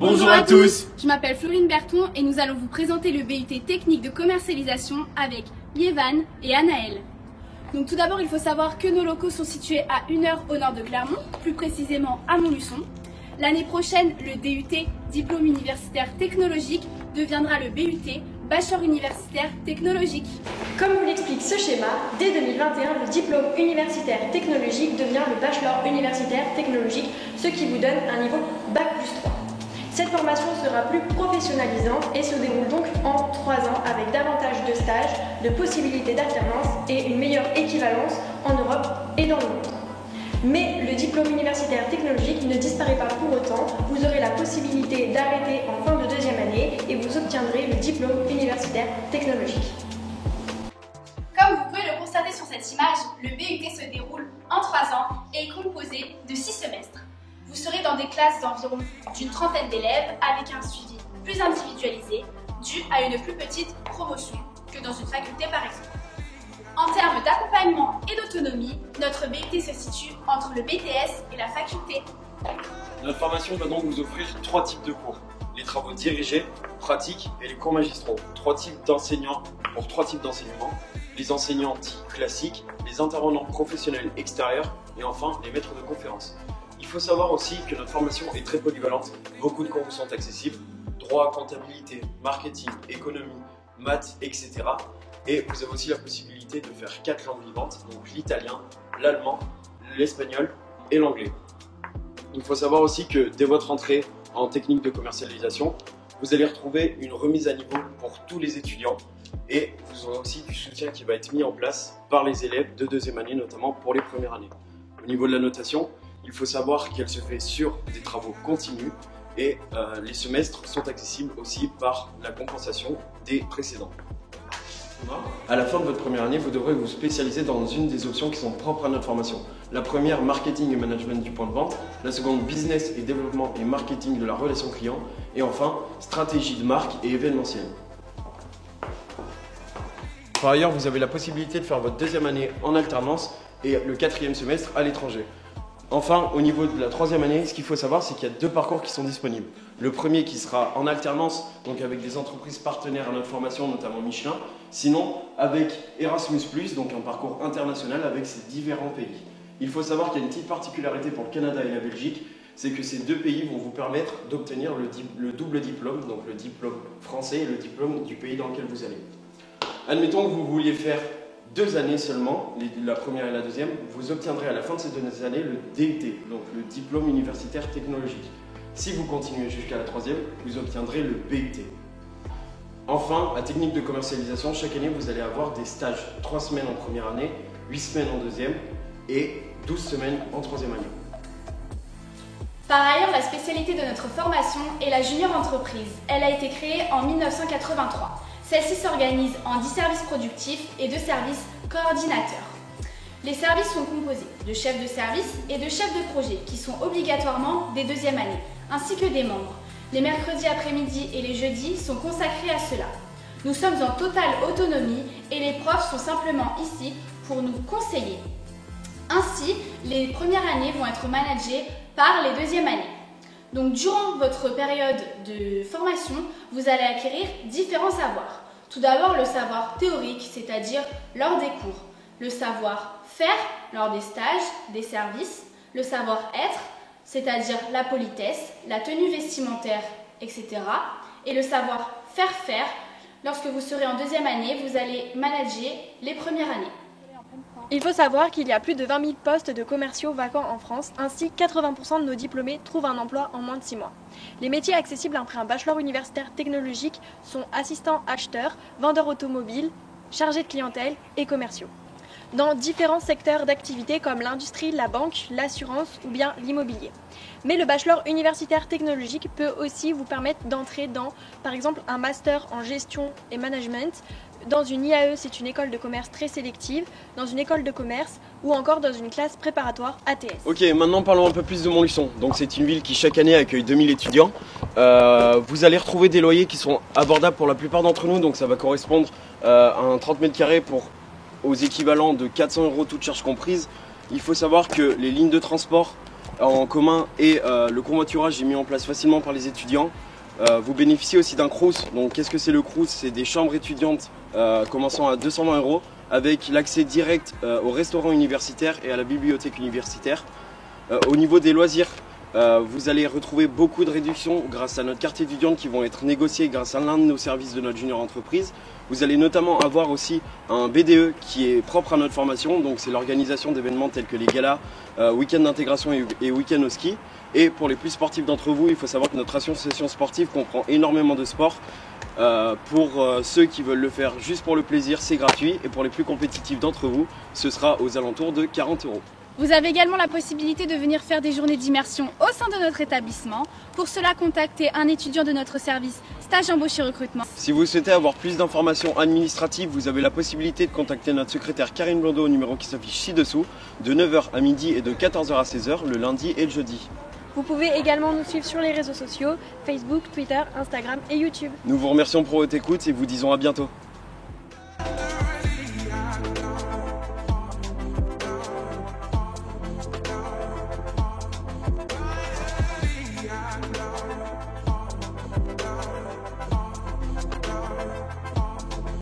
Bonjour à tous. Je m'appelle Florine Berton et nous allons vous présenter le BUT technique de commercialisation avec Yévan et Anaël. Donc tout d'abord, il faut savoir que nos locaux sont situés à 1 heure au nord de Clermont, plus précisément à Montluçon. L'année prochaine, le DUT, diplôme universitaire technologique, deviendra le BUT, bachelor universitaire technologique. Comme vous l'explique ce schéma, dès 2021, le diplôme universitaire technologique devient le bachelor universitaire technologique, ce qui vous donne un niveau Bac+3. Cette formation sera plus professionnalisante et se déroule donc en 3 ans avec davantage de stages, de possibilités d'alternance et une meilleure équivalence en Europe et dans le monde. Mais le diplôme universitaire technologique ne disparaît pas pour autant. Vous aurez la possibilité d'arrêter en fin de 2e année et vous obtiendrez le diplôme universitaire technologique. Comme vous pouvez le constater sur cette image, le BUT se déroule en 3 ans et est composé de 6 semestres. Vous serez dans des classes d'environ d'une trentaine d'élèves avec un suivi plus individualisé dû à une plus petite promotion que dans une faculté par exemple. En termes d'accompagnement et d'autonomie, notre BUT se situe entre le BTS et la faculté. Notre formation va donc vous offrir 3 types de cours. Les travaux dirigés, pratiques et les cours magistraux. 3 types d'enseignants pour 3 types d'enseignements. Les enseignants dits classiques, les intervenants professionnels extérieurs et enfin les maîtres de conférences. Il faut savoir aussi que notre formation est très polyvalente. Beaucoup de cours vous sont accessibles. Droit, comptabilité, marketing, économie, maths, etc. Et vous avez aussi la possibilité de faire 4 langues vivantes, donc l'italien, l'allemand, l'espagnol et l'anglais. Il faut savoir aussi que dès votre entrée en technique de commercialisation, vous allez retrouver une remise à niveau pour tous les étudiants et vous aurez aussi du soutien qui va être mis en place par les élèves de 2e année, notamment pour les premières années. Au niveau de la notation, il faut savoir qu'elle se fait sur des travaux continus et les semestres sont accessibles aussi par la compensation des précédents. À la fin de votre première année, vous devrez vous spécialiser dans une des options qui sont propres à notre formation. La première, marketing et management du point de vente. La seconde, business et développement et marketing de la relation client. Et enfin, stratégie de marque et événementiel. Par ailleurs, vous avez la possibilité de faire votre 2e année en alternance et le 4e semestre à l'étranger. Enfin, au niveau de la 3e année, ce qu'il faut savoir, c'est qu'il y a 2 parcours qui sont disponibles. Le premier qui sera en alternance, donc avec des entreprises partenaires à notre formation, notamment Michelin. Sinon, avec Erasmus+, donc un parcours international avec ces différents pays. Il faut savoir qu'il y a une petite particularité pour le Canada et la Belgique, c'est que ces 2 pays vont vous permettre d'obtenir le double diplôme, donc le diplôme français et le diplôme du pays dans lequel vous allez. Admettons que vous vouliez faire 2 années seulement, la première et la 2e, vous obtiendrez à la fin de ces 2 années le DUT, donc le diplôme universitaire technologique. Si vous continuez jusqu'à la 3e, vous obtiendrez le BUT. Enfin, à technique de commercialisation, chaque année vous allez avoir des stages 3 semaines en première année, 8 semaines en 2e et 12 semaines en 3e année. Par ailleurs, la spécialité de notre formation est la junior entreprise. Elle a été créée en 1983. Celle-ci s'organise en 10 services productifs et 2 services coordinateurs. Les services sont composés de chefs de service et de chefs de projet qui sont obligatoirement des 2e années, ainsi que des membres. Les mercredis après-midi et les jeudis sont consacrés à cela. Nous sommes en totale autonomie et les profs sont simplement ici pour nous conseiller. Ainsi, les premières années vont être managées par les 2e années. Donc, durant votre période de formation, vous allez acquérir différents savoirs. Tout d'abord, le savoir théorique, c'est-à-dire lors des cours. Le savoir-faire, lors des stages, des services. Le savoir-être, c'est-à-dire la politesse, la tenue vestimentaire, etc. Et le savoir-faire, lorsque vous serez en 2e année, vous allez manager les premières années. Il faut savoir qu'il y a plus de 20 000 postes de commerciaux vacants en France, ainsi 80% de nos diplômés trouvent un emploi en moins de 6 mois. Les métiers accessibles après un bachelor universitaire technologique sont assistants acheteurs, vendeurs automobiles, chargés de clientèle et commerciaux. Dans différents secteurs d'activité comme l'industrie, la banque, l'assurance ou bien l'immobilier. Mais le bachelor universitaire technologique peut aussi vous permettre d'entrer dans, par exemple, un master en gestion et management. Dans une IAE, c'est une école de commerce très sélective, dans une école de commerce ou encore dans une classe préparatoire ATS. Ok, maintenant parlons un peu plus de Montluçon. Donc c'est une ville qui chaque année accueille 2000 étudiants. Vous allez retrouver des loyers qui sont abordables pour la plupart d'entre nous, donc ça va correspondre à un 30 mètres carrés aux équivalents de 400 € toutes charges comprises. Il faut savoir que les lignes de transport en commun et le covoiturage est mis en place facilement par les étudiants. Vous bénéficiez aussi d'un Crous. Donc qu'est-ce que c'est le Crous? C'est des chambres étudiantes commençant à 220 € avec l'accès direct au restaurant universitaire et à la bibliothèque universitaire. Au niveau des loisirs, vous allez retrouver beaucoup de réductions grâce à notre carte étudiante qui vont être négociées grâce à l'un de nos services de notre junior entreprise. Vous allez notamment avoir aussi un BDE qui est propre à notre formation, donc c'est l'organisation d'événements tels que les galas, week-end d'intégration et week-end au ski. Et pour les plus sportifs d'entre vous, il faut savoir que notre association sportive comprend énormément de sports. Pour ceux qui veulent le faire juste pour le plaisir, c'est gratuit. Et pour les plus compétitifs d'entre vous, ce sera aux alentours de 40 €. Vous avez également la possibilité de venir faire des journées d'immersion au sein de notre établissement. Pour cela, contactez un étudiant de notre service Stage Embauche et Recrutement. Si vous souhaitez avoir plus d'informations administratives, vous avez la possibilité de contacter notre secrétaire Karine Blondeau au numéro qui s'affiche ci-dessous, de 9 h à midi et de 14 h à 16 h le lundi et le jeudi. Vous pouvez également nous suivre sur les réseaux sociaux, Facebook, Twitter, Instagram et YouTube. Nous vous remercions pour votre écoute et vous disons à bientôt.